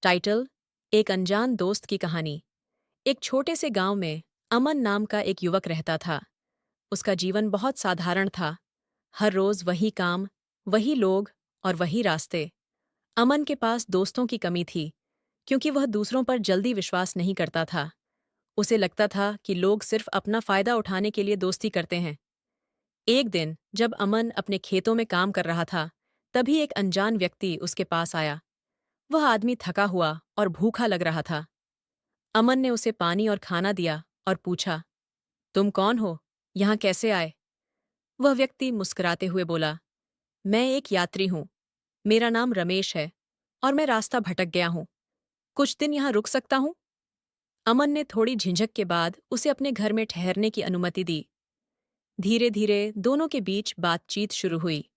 Title: एक अनजान दोस्त की कहानी। एक छोटे से गांव में अमन नाम का एक युवक रहता था। उसका जीवन बहुत साधारण था। हर रोज वही काम, वही लोग और वही रास्ते। अमन के पास दोस्तों की कमी थी, क्योंकि वह दूसरों पर जल्दी विश्वास नहीं करता था। उसे लगता था कि लोग सिर्फ अपना फायदा उठाने के लिए दोस्ती करते हैं। एक दिन जब अमन अपने खेतों में काम कर रहा था, तभी एक अनजान व्यक्ति उसके पास आया। वह आदमी थका हुआ और भूखा लग रहा था। अमन ने उसे पानी और खाना दिया और पूछा, तुम कौन हो? यहाँ कैसे आए? वह व्यक्ति मुस्कुराते हुए बोला, मैं एक यात्री हूँ। मेरा नाम रमेश है और मैं रास्ता भटक गया हूँ। कुछ दिन यहाँ रुक सकता हूँ? अमन ने थोड़ी झिझक के बाद उसे अपने घर में ठहरने की अनुमति दी। धीरे धीरे दोनों के बीच बातचीत शुरू हुई।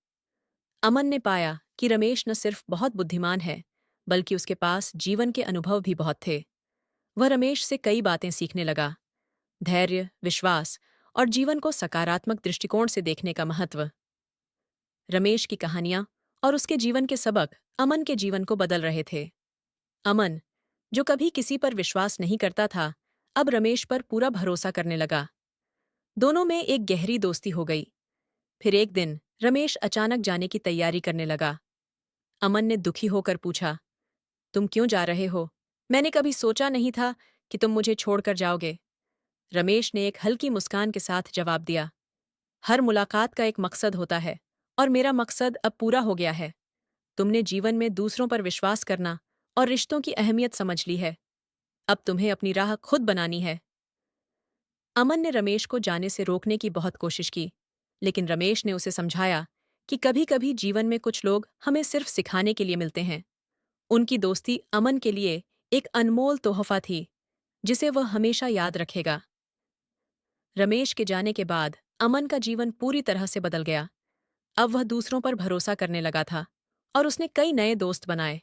अमन ने पाया कि रमेश न सिर्फ बहुत बुद्धिमान है, बल्कि उसके पास जीवन के अनुभव भी बहुत थे। वह रमेश से कई बातें सीखने लगा: धैर्य, विश्वास और जीवन को सकारात्मक दृष्टिकोण से देखने का महत्व। रमेश की कहानियां और उसके जीवन के सबक अमन के जीवन को बदल रहे थे। अमन, जो कभी किसी पर विश्वास नहीं करता था, अब रमेश पर पूरा भरोसा करने लगा। दोनों में एक गहरी दोस्ती हो गई। फिर एक दिन रमेश अचानक जाने की तैयारी करने लगा। अमन ने दुखी होकर पूछा, तुम क्यों जा रहे हो? मैंने कभी सोचा नहीं था कि तुम मुझे छोड़कर जाओगे। रमेश ने एक हल्की मुस्कान के साथ जवाब दिया, हर मुलाकात का एक मकसद होता है और मेरा मकसद अब पूरा हो गया है। तुमने जीवन में दूसरों पर विश्वास करना और रिश्तों की अहमियत समझ ली है। अब तुम्हें अपनी राह खुद बनानी है। अमन ने रमेश को जाने से रोकने की बहुत कोशिश की, लेकिन रमेश ने उसे समझाया कि कभी-कभी जीवन में कुछ लोग हमें सिर्फ सिखाने के लिए मिलते हैं। उनकी दोस्ती अमन के लिए एक अनमोल तोहफा थी, जिसे वह हमेशा याद रखेगा। रमेश के जाने के बाद अमन का जीवन पूरी तरह से बदल गया। अब वह दूसरों पर भरोसा करने लगा था और उसने कई नए दोस्त बनाए।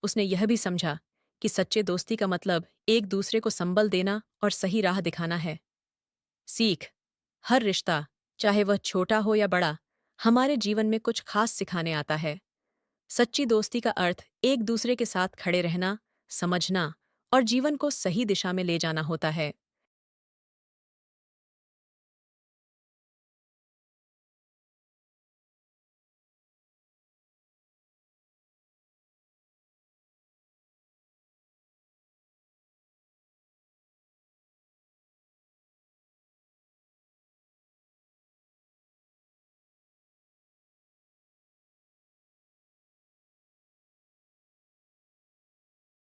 उसने यह भी समझा कि सच्चे दोस्ती का मतलब एक दूसरे को संबल देना और सही राह दिखाना है। सीख: हर रिश्ता, चाहे वह छोटा हो या बड़ा, हमारे जीवन में कुछ खास सिखाने आता है। सच्ची दोस्ती का अर्थ एक दूसरे के साथ खड़े रहना, समझना और जीवन को सही दिशा में ले जाना होता है।